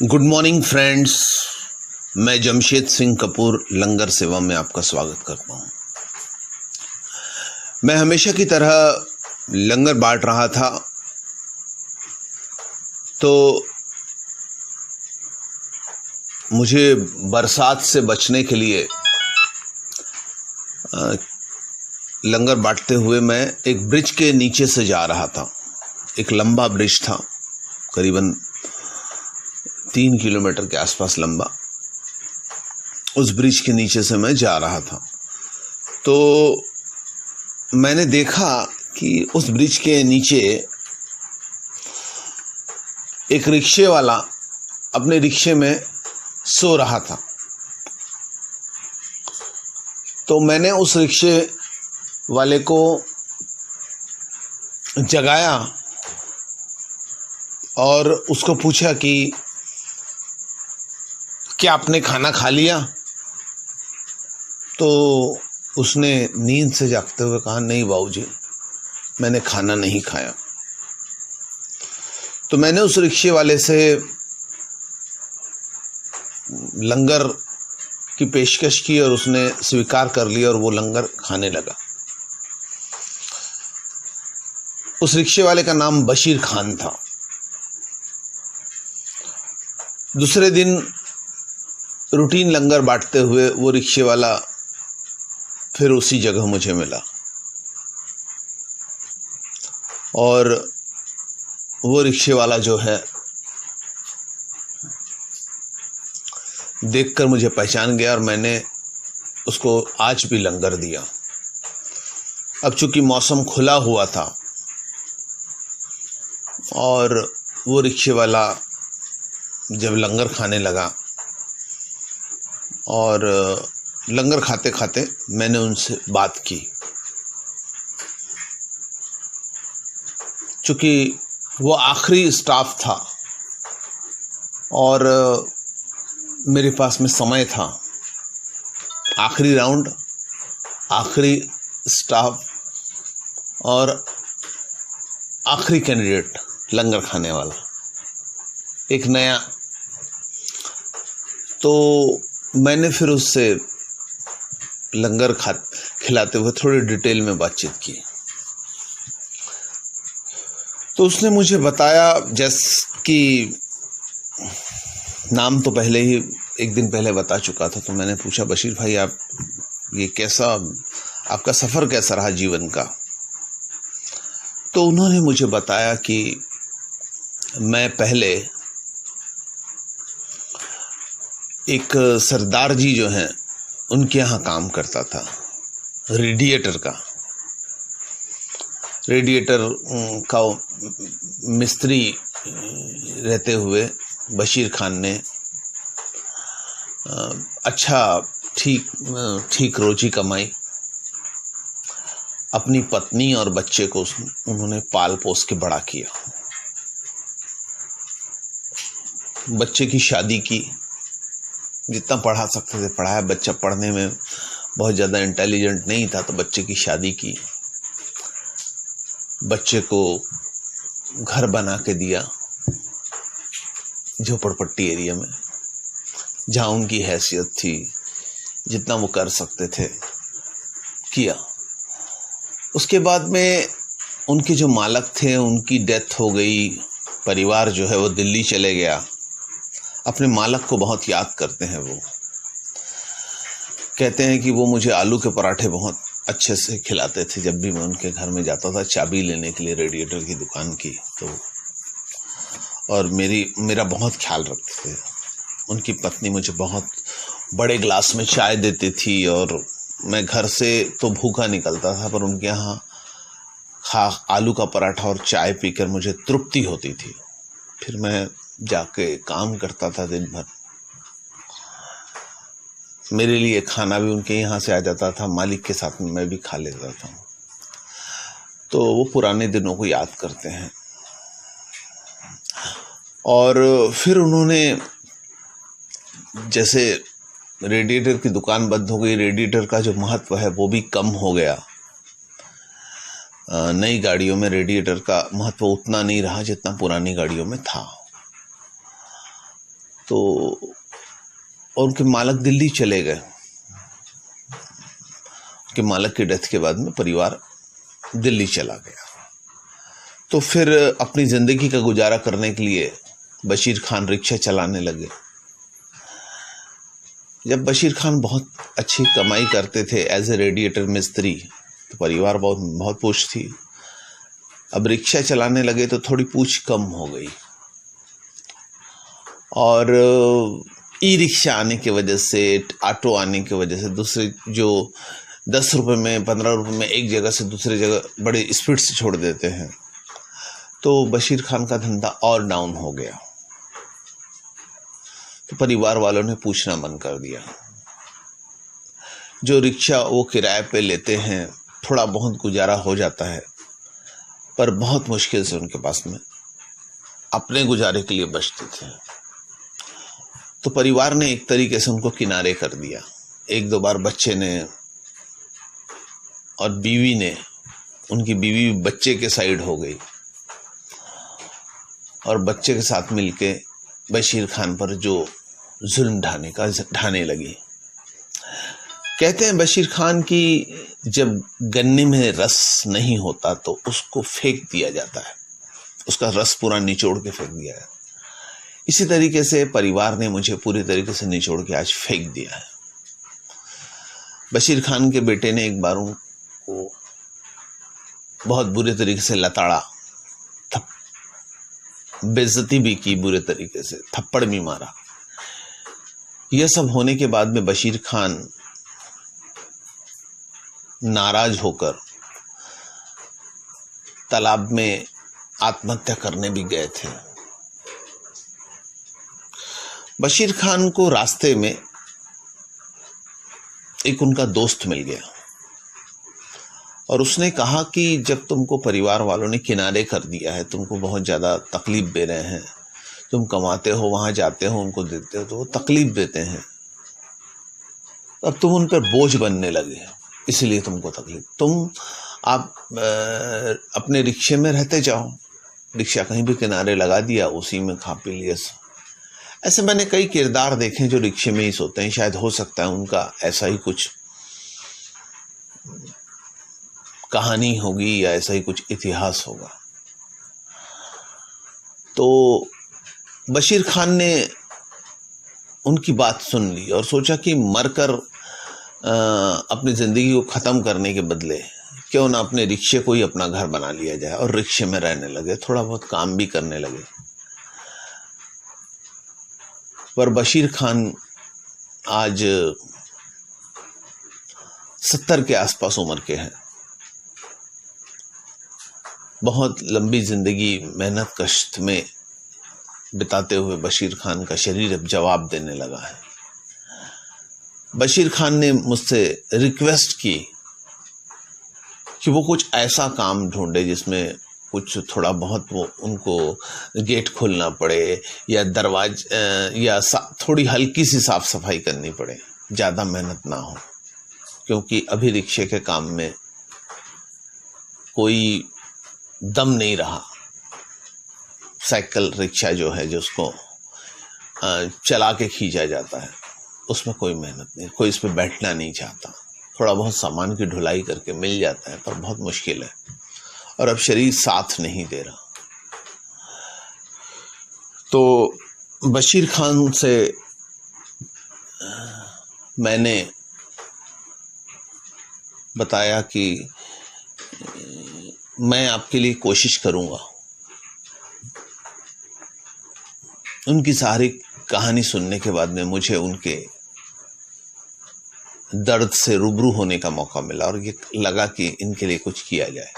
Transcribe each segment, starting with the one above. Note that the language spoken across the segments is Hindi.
Good morning friends. मैं जमशेद सिंह कपूर लंगर सेवा में आपका स्वागत करता हूं। मैं हमेशा की तरह लंगर बांट रहा था, तो मुझे बरसात से बचने के लिए लंगर बांटते हुए मैं एक ब्रिज के नीचे से जा रहा था। एक लंबा ब्रिज था, करीबन 3 किलोमीटर के आसपास लंबा। उस ब्रिज के नीचे से मैं जा रहा था, तो मैंने देखा कि उस ब्रिज के नीचे एक रिक्शे वाला अपने रिक्शे में सो रहा था। तो मैंने उस रिक्शे वाले को जगाया और उसको पूछा कि क्या आपने खाना खा लिया? तो उसने नींद से जागते हुए कहा, नहीं बाबूजी, मैंने खाना नहीं खाया। तो मैंने उस रिक्शे वाले से लंगर की पेशकश की और उसने स्वीकार कर लिया और वो लंगर खाने लगा। उस रिक्शे वाले का नाम बशीर खान था। दूसरे दिन रूटीन लंगर बांटते हुए वो रिक्शे वाला फिर उसी जगह मुझे मिला और वो रिक्शे वाला जो है देखकर मुझे पहचान गया और मैंने उसको आज भी लंगर दिया। अब चूंकि मौसम खुला हुआ था और वो रिक्शे वाला जब लंगर खाने लगा और लंगर खाते खाते मैंने उनसे बात की। चूँकि वो आखिरी स्टाफ था और मेरे पास में समय था, आखिरी राउंड, आखिरी स्टाफ और आखिरी कैंडिडेट लंगर खाने वाला, एक नया। तो मैंने फिर उससे लंगर खिलाते हुए थोड़ी डिटेल में बातचीत की। तो उसने मुझे बताया, जैसे कि नाम तो पहले ही एक दिन पहले बता चुका था। तो मैंने पूछा, बशीर भाई, आप ये कैसा, आपका सफ़र कैसा रहा जीवन का? तो उन्होंने मुझे बताया कि मैं पहले एक सरदार जी जो हैं उनके यहाँ काम करता था, रेडिएटर का मिस्त्री रहते हुए बशीर खान ने अच्छा ठीक रोजी कमाई। अपनी पत्नी और बच्चे को उन्होंने पाल पोस के बड़ा किया। बच्चे की शादी की, जितना पढ़ा सकते थे पढ़ाया। बच्चा पढ़ने में बहुत ज़्यादा इंटेलिजेंट नहीं था, तो बच्चे की शादी की। बच्चे को घर बना के दिया झोपड़पट्टी एरिया में, जहाँ उनकी हैसियत थी, जितना वो कर सकते थे किया। उसके बाद में उनके जो मालक थे उनकी डेथ हो गई। परिवार जो है वो दिल्ली चले गया। अपने मालक को बहुत याद करते हैं। वो कहते हैं कि वो मुझे आलू के पराठे बहुत अच्छे से खिलाते थे जब भी मैं उनके घर में जाता था चाबी लेने के लिए रेडिएटर की दुकान की। तो और मेरा बहुत ख्याल रखते थे। उनकी पत्नी मुझे बहुत बड़े ग्लास में चाय देती थी और मैं घर से तो भूखा निकलता था, पर उनके यहाँ आलू का पराठा और चाय पीकर मुझे तृप्ति होती थी। फिर मैं जाके काम करता था दिन भर। मेरे लिए खाना भी उनके यहाँ से आ जाता था, मालिक के साथ में मैं भी खा लेता था। तो वो पुराने दिनों को याद करते हैं। और फिर उन्होंने, जैसे रेडिएटर की दुकान बंद हो गई, रेडिएटर का जो महत्व है वो भी कम हो गया। नई गाड़ियों में रेडिएटर का महत्व उतना नहीं रहा जितना पुरानी गाड़ियों में था। तो और उनके मालिक दिल्ली चले गए। उनके मालिक की डेथ के बाद में परिवार दिल्ली चला गया। तो फिर अपनी ज़िंदगी का गुजारा करने के लिए बशीर खान रिक्शा चलाने लगे। जब बशीर खान बहुत अच्छी कमाई करते थे एज ए रेडिएटर मिस्त्री, तो परिवार बहुत पूछ थी। अब रिक्शा चलाने लगे तो थोड़ी पूछ कम हो गई, और ई रिक्शा आने की वजह से, ऑटो आने की वजह से, दूसरे जो 10 रुपये में 15 रुपये में एक जगह से दूसरी जगह बड़े स्पीड से छोड़ देते हैं, तो बशीर खान का धंधा और डाउन हो गया। तो परिवार वालों ने पूछना बंद कर दिया। जो रिक्शा वो किराए पे लेते हैं, थोड़ा बहुत गुजारा हो जाता है, पर बहुत मुश्किल से उनके पास में अपने गुजारे के लिए बचते थे। तो परिवार ने एक तरीके से उनको किनारे कर दिया। 1-2 बार बच्चे ने और बीवी ने, उनकी बीवी बच्चे के साइड हो गई और बच्चे के साथ मिलके बशीर खान पर जो जुल्म ढाने लगी। कहते हैं बशीर खान की जब गन्ने में रस नहीं होता तो उसको फेंक दिया जाता है, उसका रस पूरा निचोड़ के फेंक दिया है। इसी तरीके से परिवार ने मुझे पूरी तरीके से निचोड़ के आज फेंक दिया है। बशीर खान के बेटे ने एक बार उनको बहुत बुरे तरीके से लताड़ा, बेइज्जती भी की, बुरे तरीके से थप्पड़ भी मारा। यह सब होने के बाद में बशीर खान नाराज होकर तालाब में आत्महत्या करने भी गए थे। बशीर खान को रास्ते में एक उनका दोस्त मिल गया और उसने कहा कि जब तुमको परिवार वालों ने किनारे कर दिया है, तुमको बहुत ज़्यादा तकलीफ दे रहे हैं, तुम कमाते हो, वहाँ जाते हो, उनको देते हो, तो वो तकलीफ देते हैं, अब तुम उन पर बोझ बनने लगे, इसलिए तुमको तकलीफ। आप अपने रिक्शे में रहते जाओ, रिक्शा कहीं भी किनारे लगा दिया, उसी में खा पी लिया। ऐसे मैंने कई किरदार देखे जो रिक्शे में ही सोते हैं। शायद हो सकता है उनका ऐसा ही कुछ कहानी होगी या ऐसा ही कुछ इतिहास होगा। तो बशीर खान ने उनकी बात सुन ली और सोचा कि मरकर अपनी ज़िंदगी को ख़त्म करने के बदले क्यों ना अपने रिक्शे को ही अपना घर बना लिया जाए, और रिक्शे में रहने लगे, थोड़ा बहुत काम भी करने लगे। पर बशीर खान आज 70 के आसपास उम्र के हैं। बहुत लंबी जिंदगी मेहनत कष्ट में बिताते हुए बशीर खान का शरीर अब जवाब देने लगा है। बशीर खान ने मुझसे रिक्वेस्ट की कि वो कुछ ऐसा काम ढूंढे जिसमें कुछ थोड़ा बहुत वो उनको गेट खोलना पड़े या या थोड़ी हल्की सी साफ सफाई करनी पड़े, ज़्यादा मेहनत ना हो, क्योंकि अभी रिक्शे के काम में कोई दम नहीं रहा। साइकिल रिक्शा जो है, जो उसको चला के खींचा जाता है, उसमें कोई मेहनत नहीं, कोई इस पर बैठना नहीं चाहता। थोड़ा बहुत सामान की ढुलाई करके मिल जाता है, पर बहुत मुश्किल है, और अब शरीर साथ नहीं दे रहा। तो बशीर खान से मैंने बताया कि मैं आपके लिए कोशिश करूंगा। उनकी सारी कहानी सुनने के बाद में मुझे उनके दर्द से रूबरू होने का मौका मिला और ये लगा कि इनके लिए कुछ किया जाए।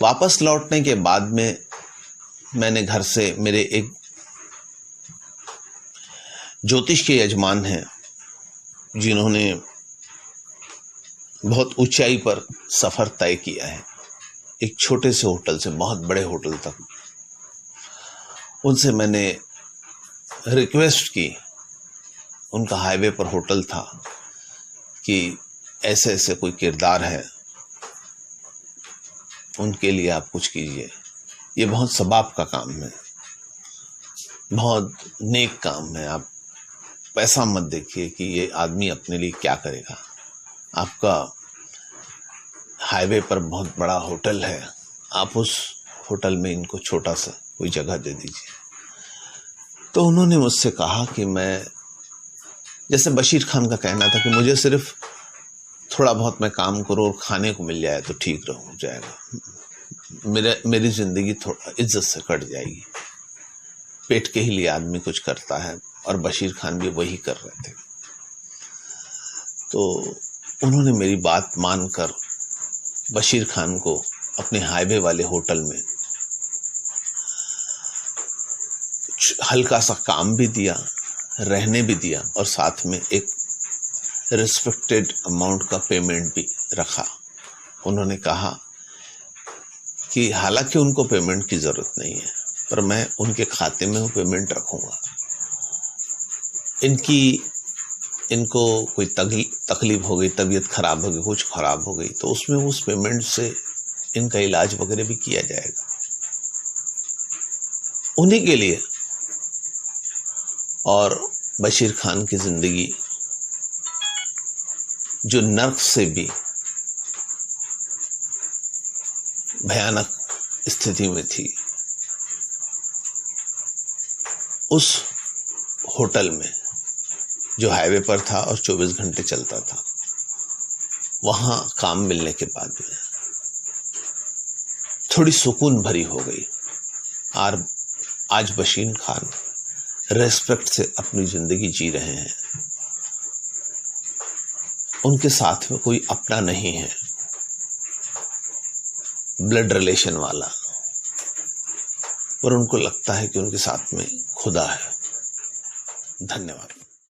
वापस लौटने के बाद में मैंने घर से, मेरे एक ज्योतिष के यजमान हैं जिन्होंने बहुत ऊंचाई पर सफर तय किया है, एक छोटे से होटल से बहुत बड़े होटल तक, उनसे मैंने रिक्वेस्ट की, उनका हाईवे पर होटल था, कि ऐसे ऐसे कोई किरदार है, उनके लिए आप कुछ कीजिए, ये बहुत सबाब का काम है। बहुत नेक काम है। आप पैसा मत देखिए कि ये आदमी अपने लिए क्या करेगा। आपका हाईवे पर बहुत बड़ा होटल है, आप उस होटल में इनको छोटा सा कोई जगह दे दीजिए। तो उन्होंने मुझसे कहा कि मैं, जैसे बशीर खान का कहना था कि मुझे सिर्फ थोड़ा बहुत मैं काम करूँ और खाने को मिल जाए तो ठीक हो जाएगा, मेरी ज़िंदगी थोड़ा इज्जत से कट जाएगी। पेट के ही लिए आदमी कुछ करता है, और बशीर खान भी वही कर रहे थे। तो उन्होंने मेरी बात मानकर बशीर खान को अपने हाईवे वाले होटल में हल्का सा काम भी दिया, रहने भी दिया, और साथ में एक रिस्पेक्टेड अमाउंट का पेमेंट भी रखा। उन्होंने कहा कि हालांकि उनको पेमेंट की ज़रूरत नहीं है, पर मैं उनके खाते में वो पेमेंट रखूँगा। इनको कोई तकलीफ हो गई, तबीयत खराब हो गई, कुछ खराब हो गई, तो उसमें उस पेमेंट से इनका इलाज वगैरह भी किया जाएगा उन्हीं के लिए। और बशीर खान की ज़िंदगी जो नर्क से भी भयानक स्थिति में थी, उस होटल में जो हाईवे पर था और 24 घंटे चलता था, वहाँ काम मिलने के बाद में थोड़ी सुकून भरी हो गई। और आज बशीर खान रेस्पेक्ट से अपनी ज़िंदगी जी रहे हैं। उनके साथ में कोई अपना नहीं है ब्लड रिलेशन वाला, पर उनको लगता है कि उनके साथ में खुदा है। धन्यवाद।